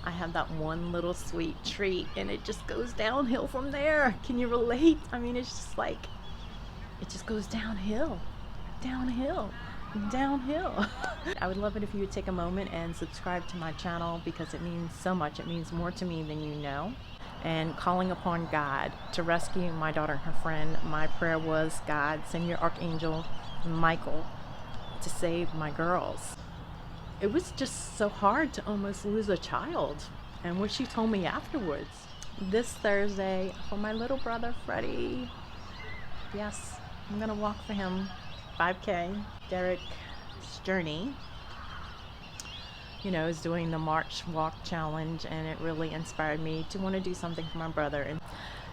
I have that one little sweet treat and it just goes downhill from there. Can you relate? I mean, it's just like, it just goes downhill, downhill, downhill. I would love it if you would take a moment and subscribe to my channel because it means so much. It means more to me than you know. And calling upon God to rescue my daughter and her friend. My prayer was, God, send your archangel Michael to save my girls. It was just so hard to almost lose a child. And what she told me afterwards, this Thursday for my little brother Freddie. Yes, I'm gonna walk for him 5K. Derek's journey, is doing the March Walk Challenge, and it really inspired me to want to do something for my brother. And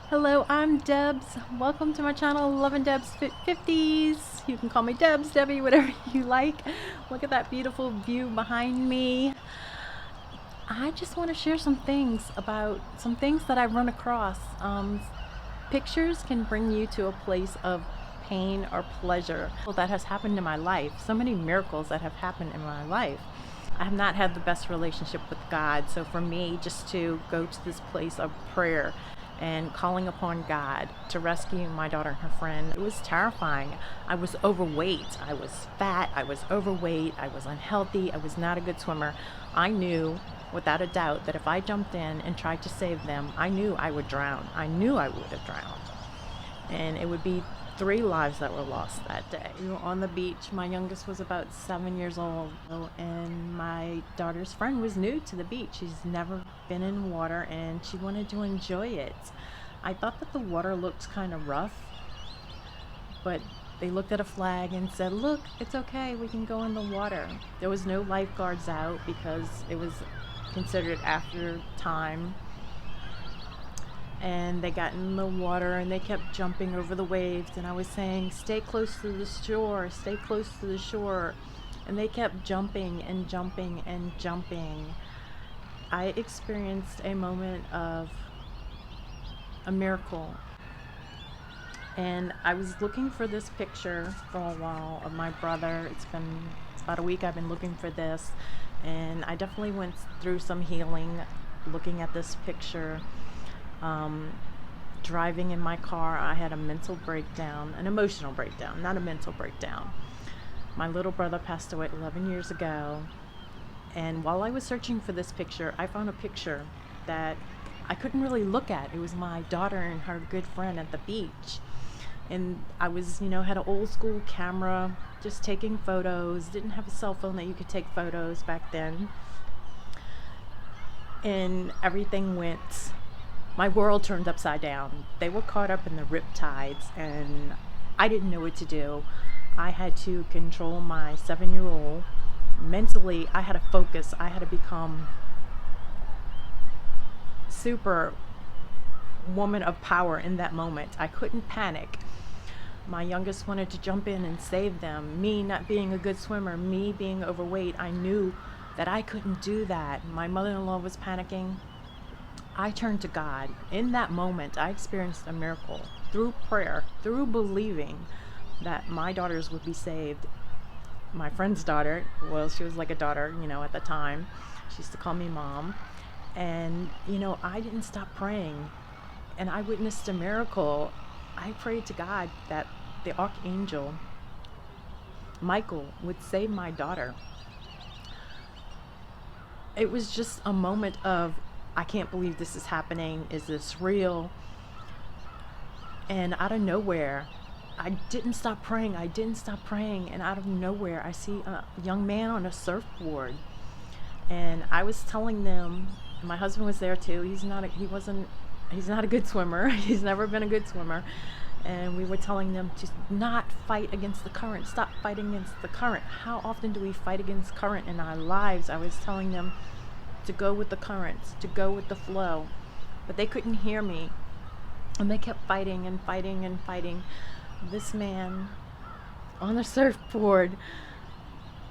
hello, I'm Debs. Welcome to my channel, Lovin' Debs 50s. You can call me Debs, Debbie, whatever you like. Look at that beautiful view behind me. I just want to share some things that I've run across. Pictures can bring you to a place of pain or pleasure that has happened in my life. So many miracles that have happened in my life. I have not had the best relationship with God, so for me just to go to this place of prayer and calling upon God to rescue my daughter and her friend, it was terrifying. I was overweight, I was fat, I was overweight, I was unhealthy, I was not a good swimmer. I knew without a doubt that if I jumped in and tried to save them, I knew I would drown. I knew I would have drowned. And it would be 3 lives that were lost that day. We were on the beach. My youngest was about 7 years old, and my daughter's friend was new to the beach. She's never been in water, and she wanted to enjoy it. I thought that the water looked kind of rough, but they looked at a flag and said, "Look, it's okay, we can go in the water." There was no lifeguards out because it was considered after time. And they got in the water and they kept jumping over the waves, and I was saying, "Stay close to the shore, stay close to the shore." And they kept jumping and jumping and jumping. I experienced a moment of a miracle. And I was looking for this picture for a while of my brother. It's about a week I've been looking for this, and I definitely went through some healing looking at this picture. Driving in my car, I had a mental breakdown, an emotional breakdown, not a mental breakdown. My little brother passed away 11 years ago, and while I was searching for this picture, I found a picture that I couldn't really look at. It was my daughter and her good friend at the beach, and I was, had an old school camera, just taking photos. Didn't have a cell phone that you could take photos back then, and my world turned upside down. They were caught up in the Riptides, and I didn't know what to do. I had to control my 7-year-old. Mentally, I had to focus. I had to become super woman of power in that moment. I couldn't panic. My youngest wanted to jump in and save them. Me not being a good swimmer, me being overweight, I knew that I couldn't do that. My mother-in-law was panicking. I turned to God. In that moment, I experienced a miracle through prayer, through believing that my daughters would be saved. My friend's daughter, well, she was like a daughter, at the time. She used to call me mom. And, I didn't stop praying. And I witnessed a miracle. I prayed to God that the archangel Michael would save my daughter. It was just a moment of, I can't believe this is happening. Is this real? And out of nowhere, I didn't stop praying. And out of nowhere, I see a young man on a surfboard. And I was telling them, my husband was there too. He's not a good swimmer. He's never been a good swimmer. And we were telling them to not fight against the current. Stop fighting against the current. How often do we fight against current in our lives? I was telling them to go with the currents, to go with the flow. But they couldn't hear me. And they kept fighting and fighting and fighting. This man on the surfboard.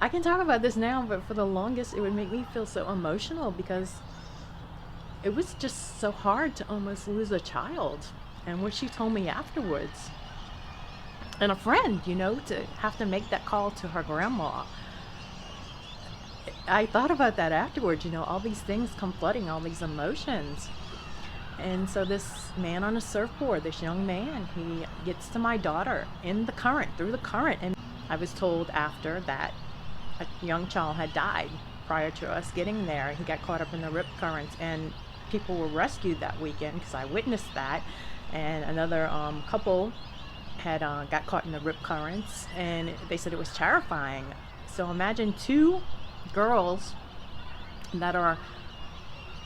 I can talk about this now, but for the longest it would make me feel so emotional because it was just so hard to almost lose a child. And what she told me afterwards, and a friend, to have to make that call to her grandma. I thought about that afterwards, you know, all these things come flooding, all these emotions. And so this man on a surfboard, this young man, he gets to my daughter in the current, through the current. And I was told after that a young child had died prior to us getting there. He got caught up in the rip currents, and people were rescued that weekend because I witnessed that. And another couple had got caught in the rip currents, and they said it was terrifying. So imagine two girls that are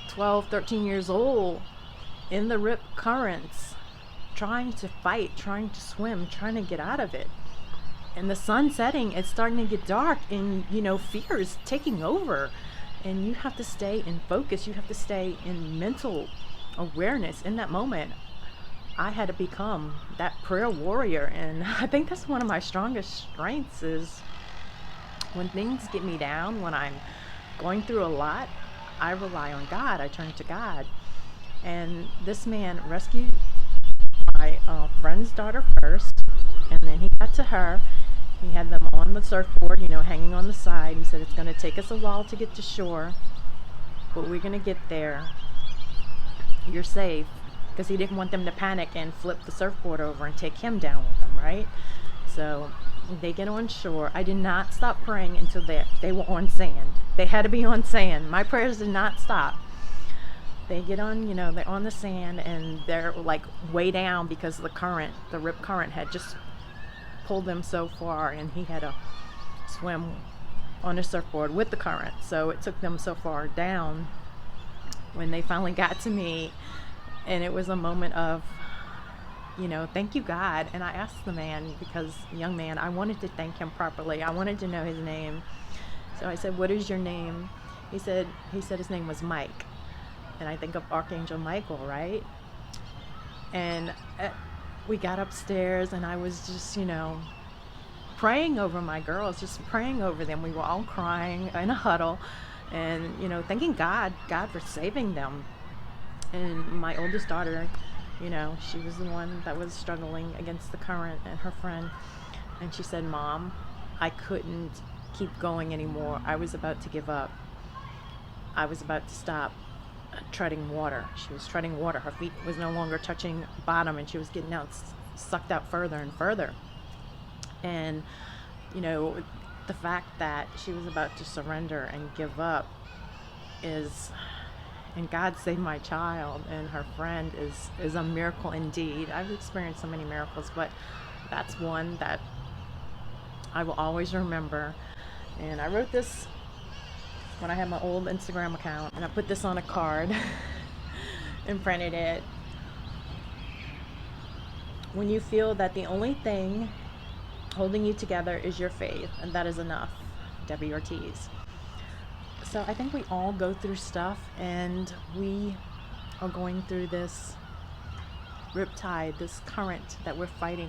12, 13 years old in the rip currents, trying to fight, trying to swim, trying to get out of it. And the sun setting, it's starting to get dark, and you know, fear is taking over, and you have to stay in focus. You have to stay in mental awareness in that moment. I had to become that prayer warrior, and I think that's one of my strongest strengths is when things get me down, when I'm going through a lot, I rely on God. I turn to God. And this man rescued my friend's daughter first, and then he got to her. He had them on the surfboard, you know, hanging on the side. He said, it's going to take us a while to get to shore, but we're going to get there. You're safe. Because he didn't want them to panic and flip the surfboard over and take him down with them, right? So they get on shore. I did not stop praying until they were on sand. They had to be on sand. My prayers did not stop. They get on, you know, they're on the sand, and they're like way down because the current, the rip current had just pulled them so far, and he had to swim on a surfboard with the current. So it took them so far down. When they finally got to me, and it was a moment of, you know, thank you, God. And I asked the man, because young man, I wanted to thank him properly. I wanted to know his name. So I said, what is your name? He said his name was Mike. And I think of Archangel Michael, right? And we got upstairs, and I was just, you know, praying over my girls, just praying over them. We were all crying in a huddle, and, you know, thanking God for saving them. And my oldest daughter, you know, she was the one that was struggling against the current, and her friend. And she said, Mom, I couldn't keep going anymore. I was about to give up. I was about to stop treading water. She was treading water. Her feet was no longer touching bottom, and she was getting out, sucked out further and further. And, you know, the fact that she was about to surrender and give up and God saved my child, and her friend is a miracle indeed. I've experienced so many miracles, but that's one that I will always remember. And I wrote this when I had my old Instagram account, and I put this on a card and printed it. When you feel that the only thing holding you together is your faith, and that is enough. Debbie Ortiz. So I think we all go through stuff, and we are going through this riptide, this current that we're fighting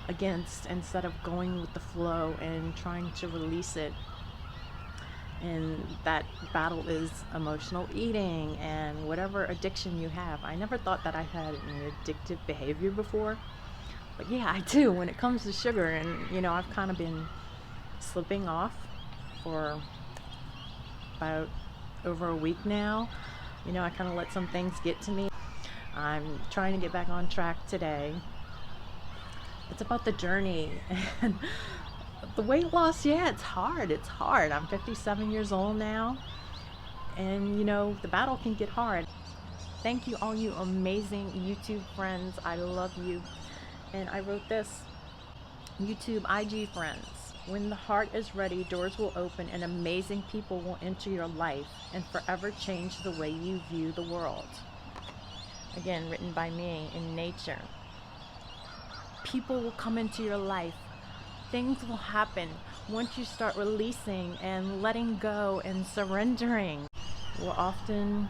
against, instead of going with the flow and trying to release it. And that battle is emotional eating and whatever addiction you have. I never thought that I had an addictive behavior before, but yeah, I do when it comes to sugar. And you know, I've kind of been slipping off for about over a week now. You know, I kind of let some things get to me. I'm trying to get back on track today. It's about the journey. And the weight loss, yeah, it's hard. I'm 57 years old now, and you know, the battle can get hard. Thank you, all you amazing YouTube friends. I love you. And I wrote this: YouTube IG friends, when the heart is ready, doors will open and amazing people will enter your life and forever change the way you view the world. Again, written by me in nature. People will come into your life. Things will happen once you start releasing and letting go and surrendering. We're often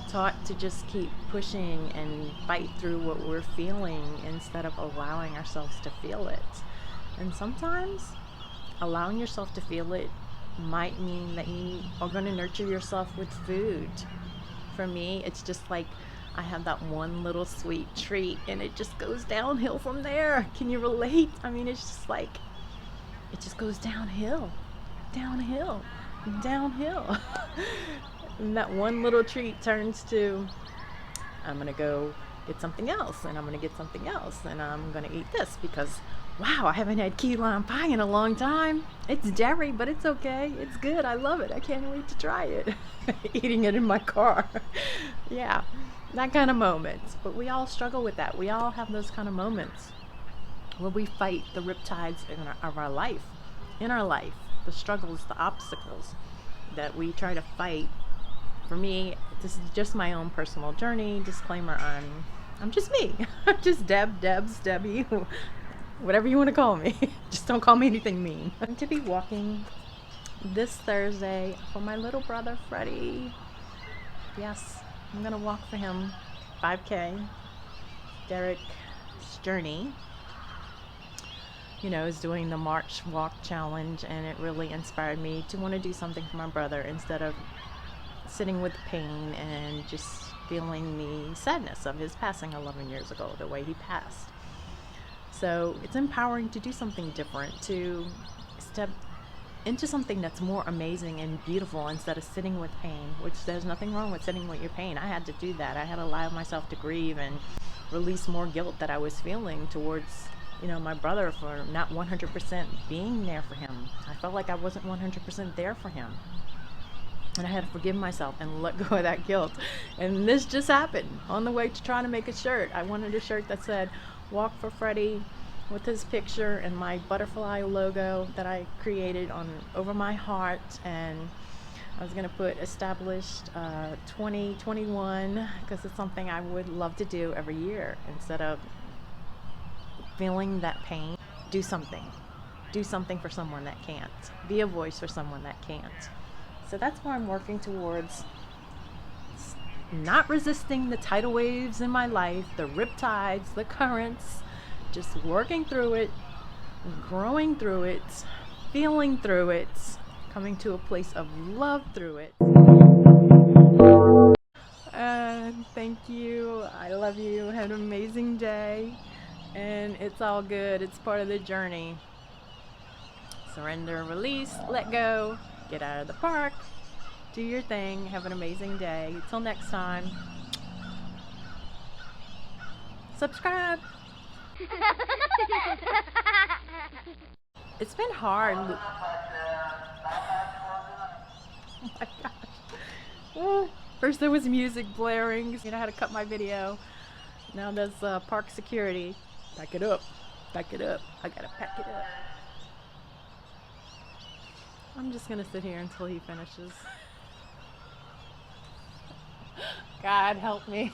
taught to just keep pushing and fight through what we're feeling instead of allowing ourselves to feel it. And sometimes allowing yourself to feel it might mean that you are going to nurture yourself with food. For me, it's just like I have that one little sweet treat, and it just goes downhill from there. Can you relate? I mean, it's just like, it just goes downhill. downhill, downhill. And that one little treat turns to, I'm gonna go get something else, and I'm gonna get something else, and I'm gonna eat this because, wow, I haven't had key lime pie in a long time. It's dairy, but it's okay. It's good. I love it. I can't wait to try it. Eating it in my car. Yeah, that kind of moments. But we all struggle with that. We all have those kind of moments where we fight the riptides of our life, in our life, the struggles, the obstacles that we try to fight. For me, this is just my own personal journey. Disclaimer, I'm just me. I'm just Debs, Debbie, whatever you want to call me. Just don't call me anything mean. I'm to be walking this Thursday for my little brother, Freddie. Yes, I'm gonna walk for him 5K. Derek's journey, is doing the March Walk Challenge, and it really inspired me to want to do something for my brother instead of sitting with pain and just feeling the sadness of his passing 11 years ago, the way he passed. So it's empowering to do something different, to step into something that's more amazing and beautiful instead of sitting with pain, which there's nothing wrong with sitting with your pain. I had to do that. I had to allow myself to grieve and release more guilt that I was feeling towards my brother for not 100% being there for him. I felt like I wasn't 100% there for him. And I had to forgive myself and let go of that guilt. And this just happened on the way to trying to make a shirt. I wanted a shirt that said, "Walk for Freddie," with his picture and my butterfly logo that I created over my heart. And I was going to put established 2021 because it's something I would love to do every year. Instead of feeling that pain, do something. Do something for someone that can't. Be a voice for someone that can't. So that's what I'm working towards. Not resisting the tidal waves in my life, the riptides, the currents, just working through it, growing through it, feeling through it, coming to a place of love through it. Thank you. I love you. Have an amazing day. And it's all good. It's part of the journey. Surrender, release, let go. Get out of the park, do your thing, have an amazing day. Till next time, subscribe. It's been hard. Oh my gosh. First there was music blaring, I had to cut my video. Now there's park security. Back it up, back it up. I gotta pack it up. I'm just gonna sit here until he finishes. God help me.